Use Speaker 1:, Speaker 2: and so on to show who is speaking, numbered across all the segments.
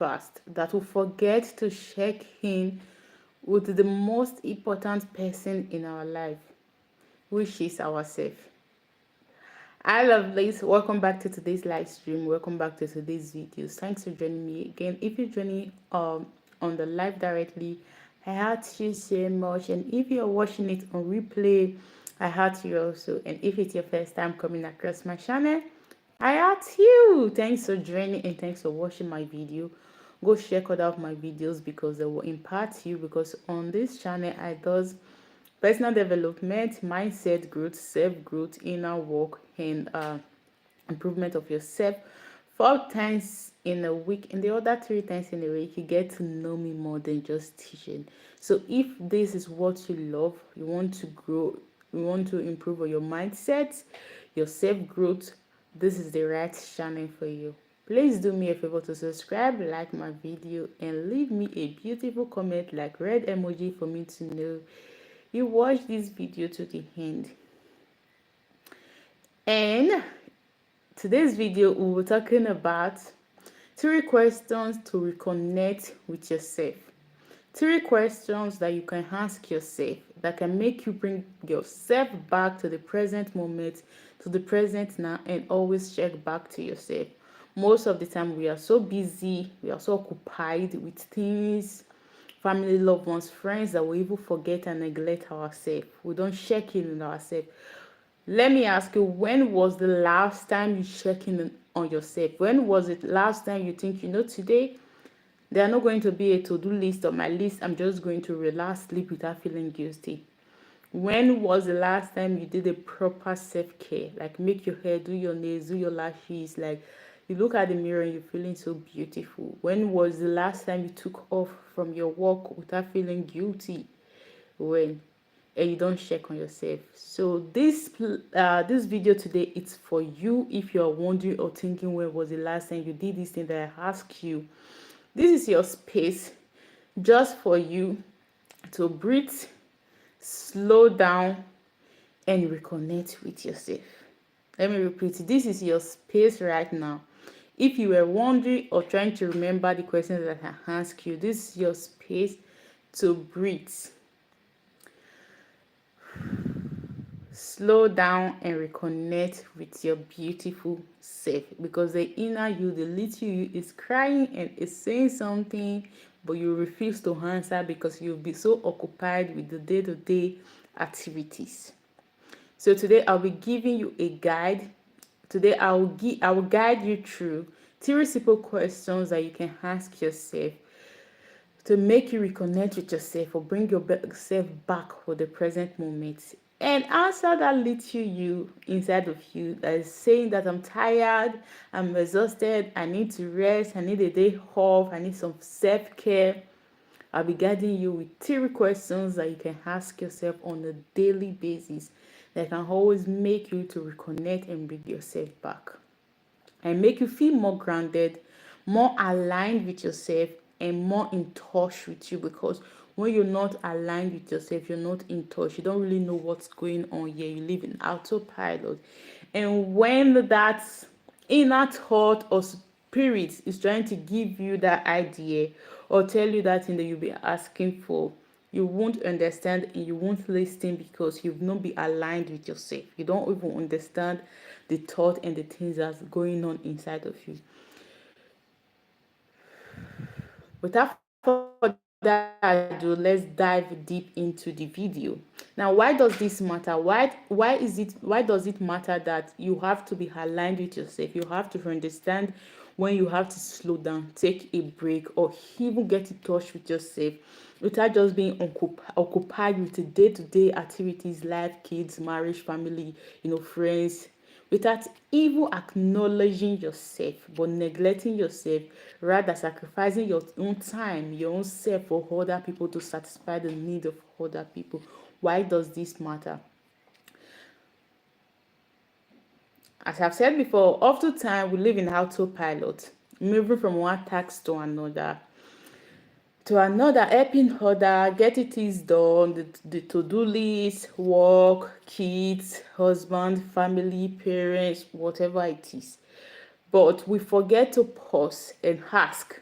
Speaker 1: fast, that we forget to check in with the most important person in our life, which is ourselves. Hi, lovelies. Welcome back to today's live stream. Welcome back to today's videos. Thanks for joining me again. If you're joining on the live directly, I heart you so much. And if you're watching it on replay, I heart you also. And if it's your first time coming across my channel, I heart you. Thanks for joining and thanks for watching my video. Go check out my videos because they will impact you. Because on this channel, I does personal development, mindset growth, self-growth, inner work, and improvement of yourself 4 times in a week. And the other 3 times in a week, you get to know me more than just teaching. So if this is what you love, you want to grow, you want to improve on your mindset, your self-growth, this is the right channel for you. Please do me a favor to subscribe, like my video, and leave me a beautiful comment like red emoji for me to know you watch this video to the end. And today's video we were talking about 3 questions to reconnect with yourself. 3 questions that you can ask yourself that can make you bring yourself back to the present moment, to the present now, and always check back to yourself. Most of the time we are so busy, we are so occupied with things, family, loved ones, friends, that we even forget and neglect ourselves. We don't check in on ourselves. Let me ask you, when was the last time you checked in on yourself? When was it last time you think, today there are not going to be a to-do list on my list. I'm just going to relax, sleep without feeling guilty. When was the last time you did a proper self-care? Like make your hair, do your nails, do your lashes, like you look at the mirror and you're feeling so beautiful. When was the last time you took off from your work without feeling guilty? When? And you don't check on yourself. So this video today, it's for you. If you're wondering or thinking, when was the last time you did this thing that I asked you, this is your space just for you to breathe, slow down, and reconnect with yourself. Let me repeat, this is your space right now. If you were wondering or trying to remember the questions that I asked you, this is your space to breathe, slow down, and reconnect with your beautiful self, because the inner you, the little you, is crying and is saying something, but you refuse to answer because you'll be so occupied with the day-to-day activities. So today I'll be giving you a guide. Today I will guide you through 3 simple questions that you can ask yourself to make you reconnect with yourself or bring yourself back for the present moment, and answer that little you inside of you that is saying that I'm tired, I'm exhausted, I need to rest, I need a day off, I need some self-care. I'll be guiding you with 3 questions that you can ask yourself on a daily basis that can always make you to reconnect and bring yourself back and make you feel more grounded, more aligned with yourself, and more in touch with you. Because when you're not aligned with yourself, you're not in touch, you don't really know what's going on here, you live in autopilot. And when that inner thought or spirit is trying to give you that idea or tell you that thing that you'll be asking for, you won't understand and you won't listen, because you've not been aligned with yourself. You don't even understand the thought and the things that's going on inside of you. Without further ado, let's dive deep into the video. Now, why does this matter? Why does it matter that you have to be aligned with yourself? You have to understand when you have to slow down, take a break, or even get in touch with yourself without just being occupied with the day-to-day activities, life, kids, marriage, family, friends, without even acknowledging yourself, but neglecting yourself, rather sacrificing your own time, your own self for other people to satisfy the need of other people. Why does this matter? As I've said before, oftentimes we live in autopilot, moving from one task to another, helping other, get it is done, the to-do list, work, kids, husband, family, parents, whatever it is. But we forget to pause and ask,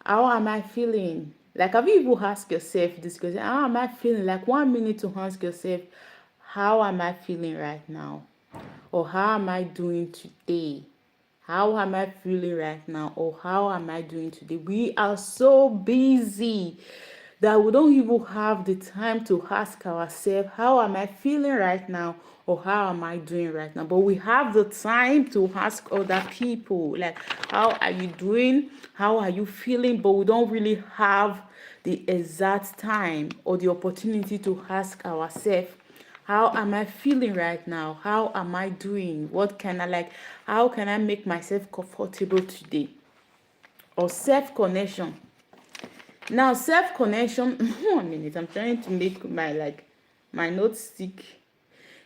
Speaker 1: How am I feeling? Like, have you even asked yourself this question? How am I feeling? Like, 1 minute to ask yourself, how am I feeling right now? Or how am I doing today? How am I feeling right now? Or how am I doing today? We are so busy that we don't even have the time to ask ourselves, how am I feeling right now? Or how am I doing right now? But we have the time to ask other people, like, how are you doing? How are you feeling? But we don't really have the exact time or the opportunity to ask ourselves, how am I feeling right now? How am I doing? What can I like? How can I make myself comfortable today? Or self connection. Now, self connection. 1 minute. I'm trying to make my notes stick.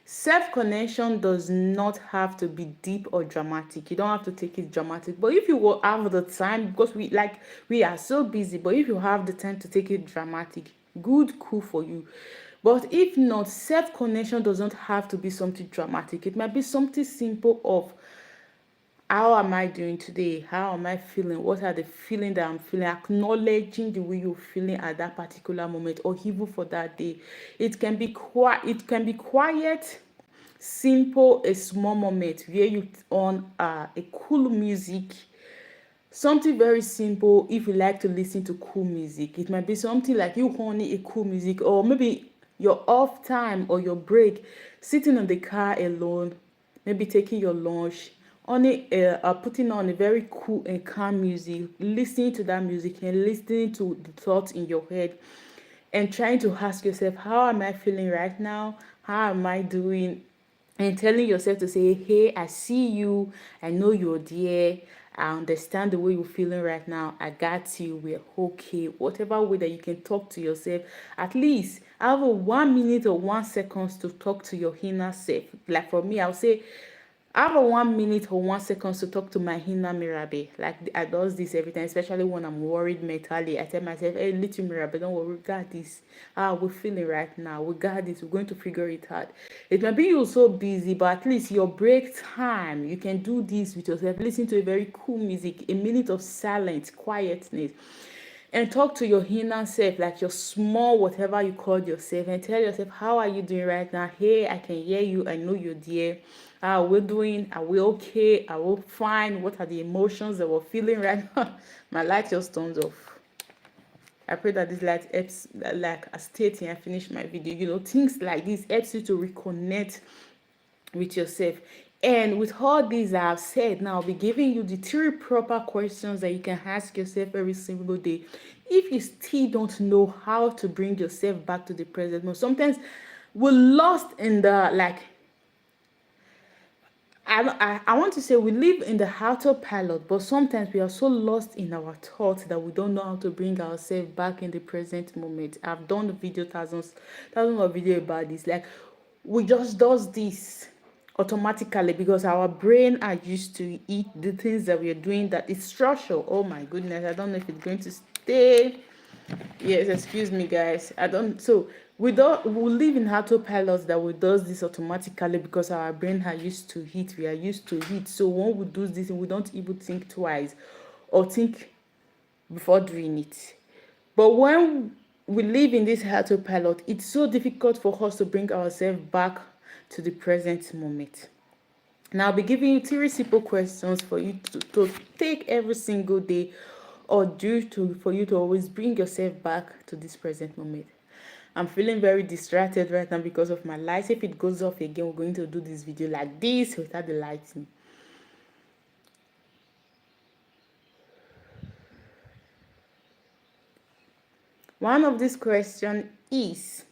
Speaker 1: Self connection does not have to be deep or dramatic. You don't have to take it dramatic. But if you will have the time, because we are so busy, but if you have the time to take it dramatic, good, cool for you. But if not, self connection doesn't have to be something dramatic. It might be something simple of, how am I doing today? How am I feeling? What are the feeling that I'm feeling? Acknowledging the way you're feeling at that particular moment, or even for that day. It can be quiet. It can be quiet, simple, a small moment where you on a cool music. Something very simple. If you like to listen to cool music, it might be something like you honey a cool music, or maybe your off time or your break, sitting in the car alone, maybe taking your lunch, on putting on a very cool and calm music, listening to that music and listening to the thoughts in your head, and trying to ask yourself, how am I feeling right now? How am I doing? And telling yourself to say, hey, I see you, I know you're there, I understand the way you're feeling right now, I got you, we're okay. Whatever way that you can talk to yourself, at least have a 1 minute or 1 second to talk to your inner self. Like for me, I'll say I have a 1 minute or 1 second to talk to my inner Mirabe. Like I does this every time, especially when I'm worried mentally. I tell myself, hey, little Mirabe, don't worry, we got this. We're feeling right now. We got this. We're going to figure it out. It might be you're so busy, but at least your break time, you can do this with yourself. Listen to a very cool music, a minute of silence, quietness, and talk to your inner self, like your small whatever you call yourself, and tell yourself, how are you doing right now? Hey, I can hear you, I know you're there. How are we doing? Are we okay? Are we fine? What are the emotions that we're feeling right now? My light just turns off. I pray that this light helps, like I stated and I finish my video, things like this helps you to reconnect with yourself. And with all these I've said, now I'll be giving you the 3 proper questions that you can ask yourself every single day. If you still don't know how to bring yourself back to the present moment, sometimes we're lost in the I want to say we live in the autopilot, but sometimes we are so lost in our thoughts that we don't know how to bring ourselves back in the present moment. I've done the video, thousands of video about this. Like, we just does this automatically because our brain are used to eat the things that we are doing that is structural. Oh my goodness, I don't know if it's going to stay. Yes, excuse me, guys. I don't. So we live in autopilot that we does this automatically because our brain are used to it. We are used to it. So when we do this, we don't even think twice, or think before doing it. But when we live in this autopilot, it's so difficult for us to bring ourselves back to the present moment. Now I'll be giving you 3 simple questions for you to take every single day, or for you to always bring yourself back to this present moment. I'm feeling very distracted right now because of my lights. If it goes off again, we're going to do this video like this without the lighting. One of these questions is,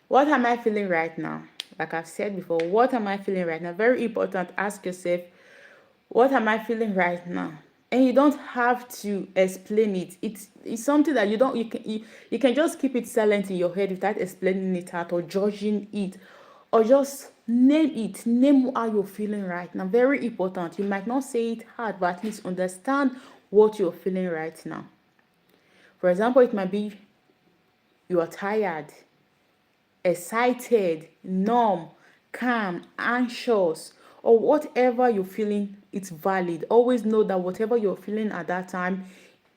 Speaker 1: what am I feeling right now? Like I've said before, what am I feeling right now? Very important. Ask yourself, what am I feeling right now? And you don't have to explain it. It's something that you can just keep it silent in your head without explaining it out or judging it, or just name it. Name how you're feeling right now. Very important. You might not say it hard, but at least understand what you're feeling right now. For example, it might be you are tired, excited, numb, calm, anxious, or whatever you're feeling, it's valid. Always know that whatever you're feeling at that time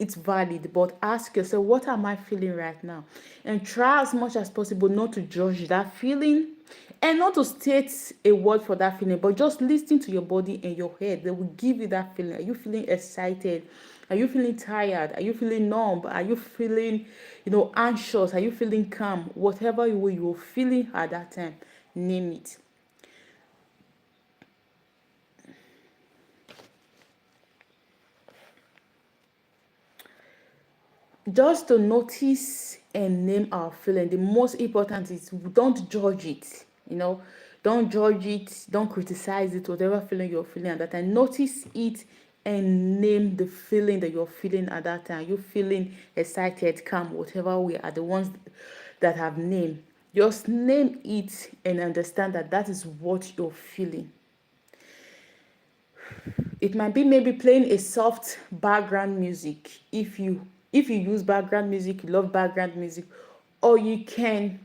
Speaker 1: it's valid, but ask yourself, what am I feeling right now? And try as much as possible not to judge that feeling and not to state a word for that feeling, but just listen to your body and your head. They will give you that feeling. Are you feeling excited? Are you feeling tired? Are you feeling numb? Are you feeling, anxious? Are you feeling calm? Whatever you're feeling at that time, name it. Just to notice and name our feeling. The most important is don't judge it. Don't judge it, don't criticize it, whatever feeling you're feeling at that time. Notice it and name the feeling that you're feeling at that time. You feeling excited, calm, whatever we are the ones that have name. Just name it and understand that that is what you're feeling. It might be maybe playing a soft background music. If you use background music, you love background music, or you can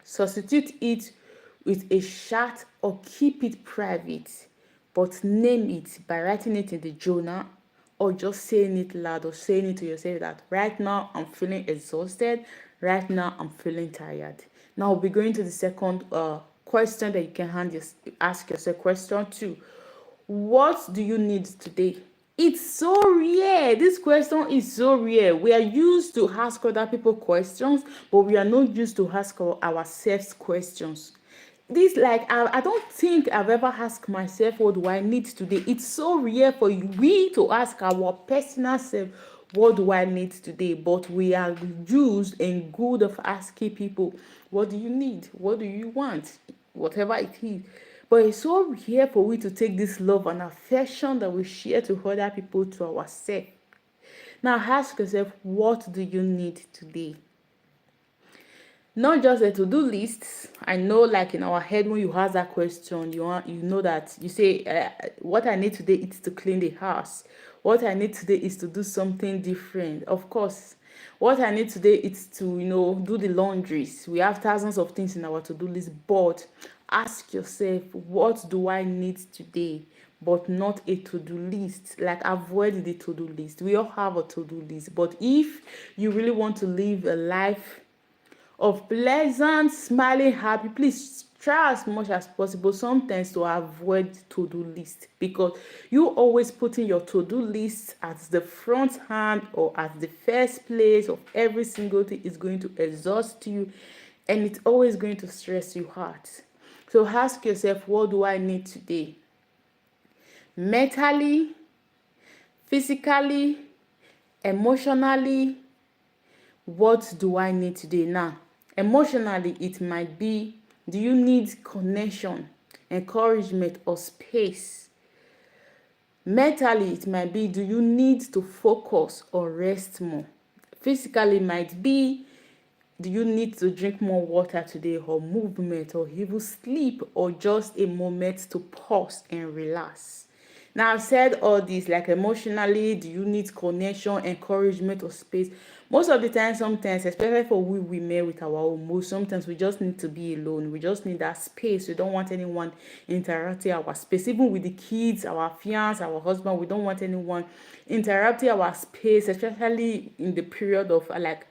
Speaker 1: substitute it with a chat or keep it private, but name it by writing it in the journal or just saying it loud or saying it to yourself that right now I'm feeling exhausted, right now I'm feeling tired. Now we'll be going to the second question that you can ask yourself. Question 2: what do you need today? It's so rare. This question is so rare. We are used to ask other people questions, but we are not used to ask ourselves questions. This, like, I don't think I've ever asked myself, what do I need today? It's so rare for we to ask our personal self, what do I need today? But we are used and good of asking people, what do you need? What do you want? Whatever it is. But it's so rare for we to take this love and affection that we share to other people to ourselves. Now ask yourself, what do you need today? Not just a to-do list. I know, like, in our head, when you ask that question, you know that you say, what I need today is to clean the house. What I need today is to do something different. Of course, what I need today is to, do the laundries. We have thousands of things in our to-do list, but ask yourself, what do I need today? But not a to-do list. Like, avoid the to-do list. We all have a to-do list, but if you really want to live a life of pleasant, smiling, happy, please try as much as possible sometimes to avoid to-do list, because you always putting your to-do list at the front hand or at the first place of every single thing is going to exhaust you, and it's always going to stress you out. So ask yourself, what do I need today? Mentally, physically, emotionally, what do I need today? Now, emotionally, it might be, do you need connection, encouragement, or space? Mentally, it might be, do you need to focus or rest more? Physically, it might be, do you need to drink more water today, or movement, or even sleep, or just a moment to pause and relax? Now, I've said all this, like, emotionally, do you need connection, encouragement, or space? Most of the time, sometimes, especially for we women with our own moods, sometimes we just need to be alone. We just need that space. We don't want anyone interrupting our space. Even with the kids, our fiance, our husband, we don't want anyone interrupting our space, especially in the period of, like,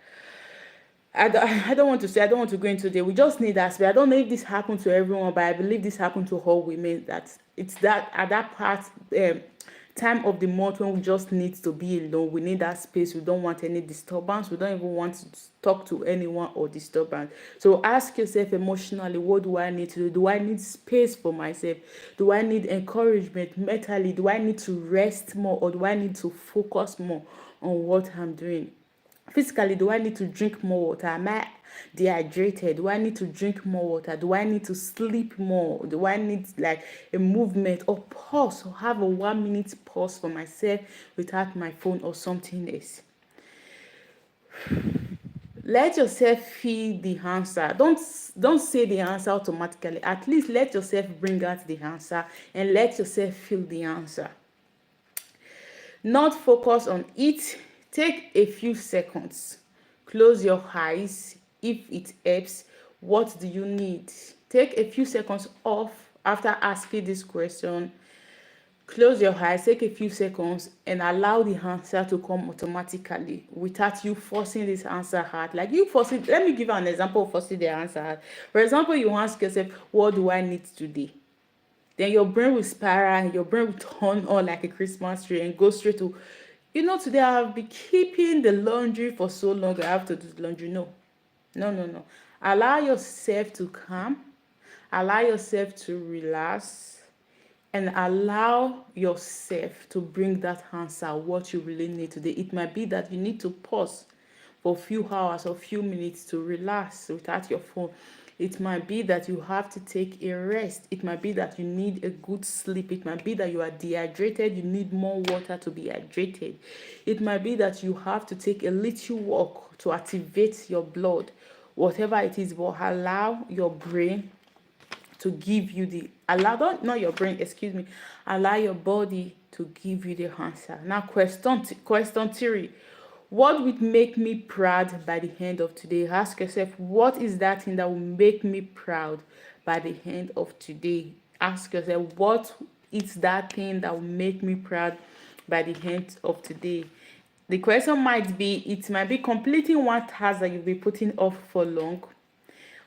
Speaker 1: I don't want to say, I don't want to go into there. We just need that space. I don't know if this happened to everyone, but I believe this happened to all women. That it's that at that time of the month when we just need to be alone. We need that space. We don't want any disturbance. We don't even want to talk to anyone or disturbance. So ask yourself emotionally, what do I need to do? Do I need space for myself? Do I need encouragement mentally? Do I need to rest more, or do I need to focus more on what I'm doing? Physically, do I need to drink more water? Am I dehydrated? Do I need to drink more water? Do I need to sleep more? Do I need, like, a movement or pause, or have a 1 minute pause for myself without my phone or something else? Let yourself feel the answer. Don't say the answer automatically. At least let yourself bring out the answer and let yourself feel the answer. Not focus on it. Take a few seconds. Close your eyes if it helps. What do you need? Take a few seconds off after asking this question. Close your eyes, take a few seconds, and allow the answer to come automatically without you forcing this answer hard. Like you forcing, let me give you an example of forcing the answer hard. For example, you ask yourself, what do I need today? Then your brain will spiral, your brain will turn on like a Christmas tree and go straight to, today I've been keeping the laundry for so long, I have to do the laundry. No, no, no, no. Allow yourself to calm, allow yourself to relax, and allow yourself to bring that answer what you really need today. It might be that you need to pause for a few hours or few minutes to relax without your phone. It might be that you have to take a rest. It might be that you need a good sleep. It might be that you are dehydrated, you need more water to be hydrated. It might be that you have to take a little walk to activate your blood. Whatever it is, but allow your brain to give you the allow don't not your brain, excuse me, allow your body to give you the answer. Now, question three: what would make me proud by the end of today? Ask yourself, what is that thing that will make me proud by the end of today? Ask yourself, what is that thing that will make me proud by the end of today? The question might be, it might be completing one task that you've been putting off for long,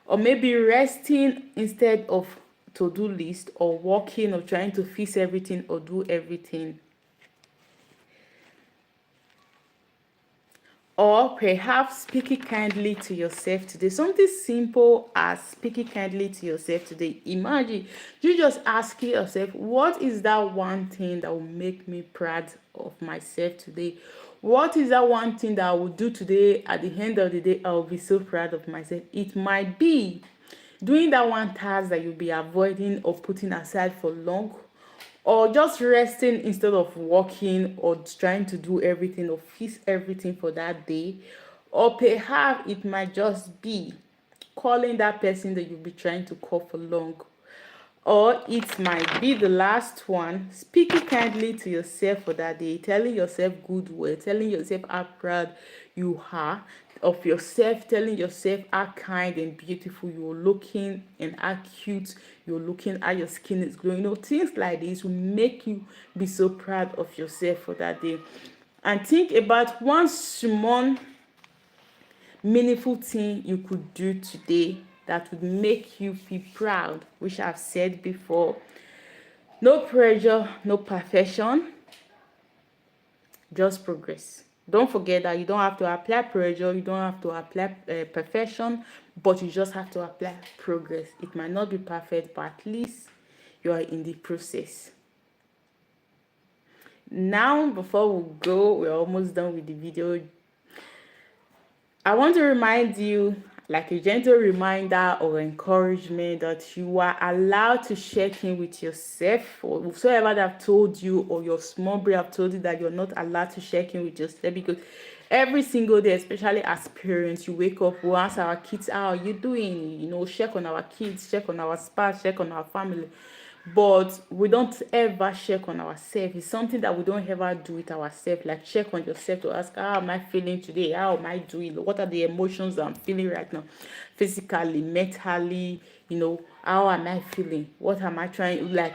Speaker 1: or maybe resting instead of to-do list, or working or trying to fix everything or do everything. Or perhaps speaking kindly to yourself today. Something simple as speaking kindly to yourself today. Imagine you just asking yourself, what is that one thing that will make me proud of myself today? What is that one thing that I will do today? At the end of the day, I will be so proud of myself. It might be doing that one task that you'll be avoiding or putting aside for long, or just resting instead of working or trying to do everything or fix everything for that day. Or perhaps it might just be calling that person that you'll be trying to call for long. Or it might be the last one, speaking kindly to yourself for that day, telling yourself good words, telling yourself how proud you are of yourself, telling yourself how kind and beautiful you're looking and how cute you're looking, how your skin is glowing. Things like this will make you be so proud of yourself for that day. And think about one small meaningful thing you could do today that would make you feel proud, which I've said before. No pressure, no perfection, just progress. Don't forget that you don't have to apply pressure, you don't have to apply perfection, but you just have to apply progress. It might not be perfect, but at least you are in the process. Now, before we go, we're almost done with the video. I want to remind you, like a gentle reminder or encouragement, that you are allowed to check in with yourself, or whosoever that have told you, or your small brain have told you that you're not allowed to check in with yourself. Because every single day, especially as parents, you wake up, we ask our kids, how are you doing? Check on our kids, check on our spouse, check on our family. But we don't ever check on ourselves. It's something that we don't ever do with ourselves. Like, check on yourself to ask, how am I feeling today? How am I doing? What are the emotions I'm feeling right now? Physically, mentally, how am I feeling? What am I trying, like,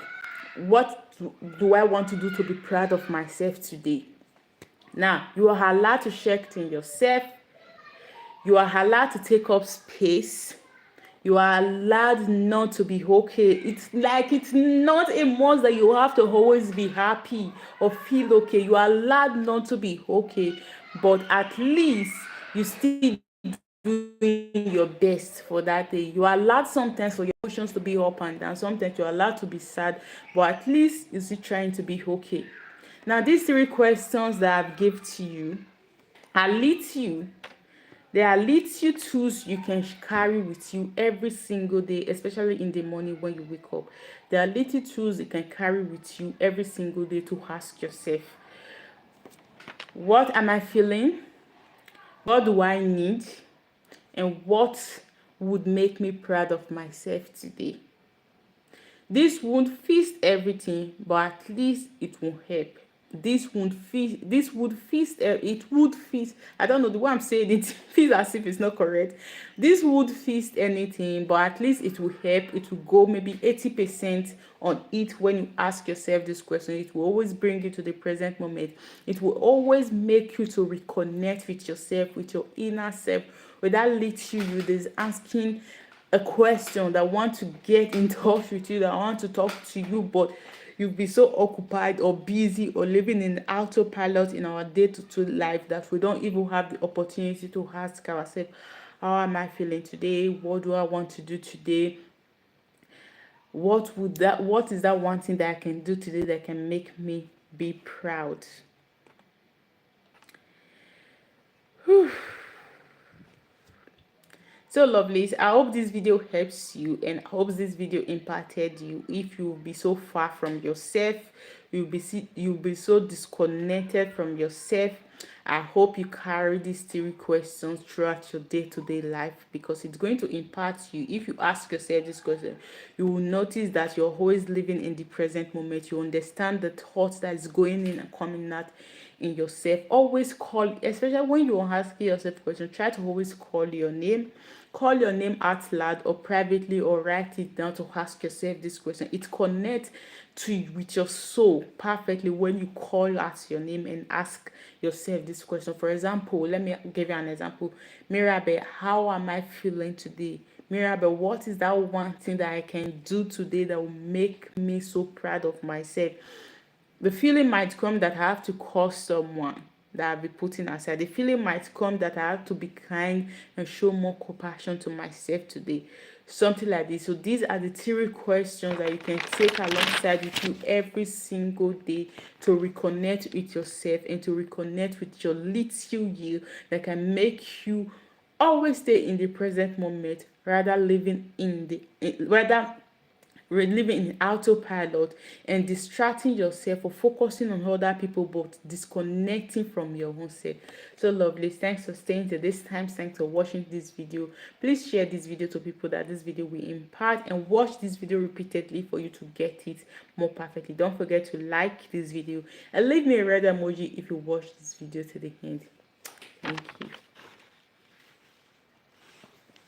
Speaker 1: what do I want to do to be proud of myself today? Now, you are allowed to check in yourself. You are allowed to take up space. You are allowed not to be okay. It's not a must that you have to always be happy or feel okay. You are allowed not to be okay, but at least you still doing your best for that day. You are allowed sometimes for your emotions to be up and down. Sometimes you're allowed to be sad, but at least you're still trying to be okay. Now, these three questions that I've given to you are little. There are little tools you can carry with you every single day, especially in the morning when you wake up. There are little tools you can carry with you every single day to ask yourself, what am I feeling? What do I need? And what would make me proud of myself today? This won't fix everything, but at least it will help. it would feast, I don't know the way I'm saying it, feels as if it's not correct. This would feast anything, but at least it will help. It will go maybe 80% on it. When you ask yourself this question, it will always bring you to the present moment. It will always make you to reconnect with yourself, with your inner self, without leading you this asking a question, that want to get in touch with you, that want to talk to you, but you'll be so occupied or busy or living in autopilot in our day-to-day life that we don't even have the opportunity to ask ourselves, how am I feeling today? What do I want to do today? What is that one thing that I can do today that can make me be proud? So lovelies, I hope this video helps you, and I hope this video impacted you. If you will be so far from yourself, you'll be so disconnected from yourself, I hope you carry these 3 questions throughout your day-to-day life, because it's going to impact you. If you ask yourself this question, you will notice that you're always living in the present moment. You understand the thoughts that is going in and coming out in yourself. Always call, especially when you're asking yourself questions, try to always call your name. Call your name out loud or privately, or write it down to ask yourself this question. It connects with your soul perfectly when you call out your name and ask yourself this question. For example, let me give you an example. Mirabel, how am I feeling today? Mirabel, what is that one thing that I can do today that will make me so proud of myself? The feeling might come that I have to call someone that I'll be putting aside. The feeling might come that I have to be kind and show more compassion to myself today. Something like this. So these are the 3 questions that you can take alongside with you every single day to reconnect with yourself and to reconnect with your little you, that can make you always stay in the present moment, rather living in autopilot and distracting yourself or focusing on other people, but disconnecting from your own self. So lovely, thanks for staying to this time. Thanks for watching this video. Please share this video to people that this video will impact, and watch this video repeatedly for you to get it more perfectly. Don't forget to like this video and leave me a red emoji if you watch this video to the end. Thank you.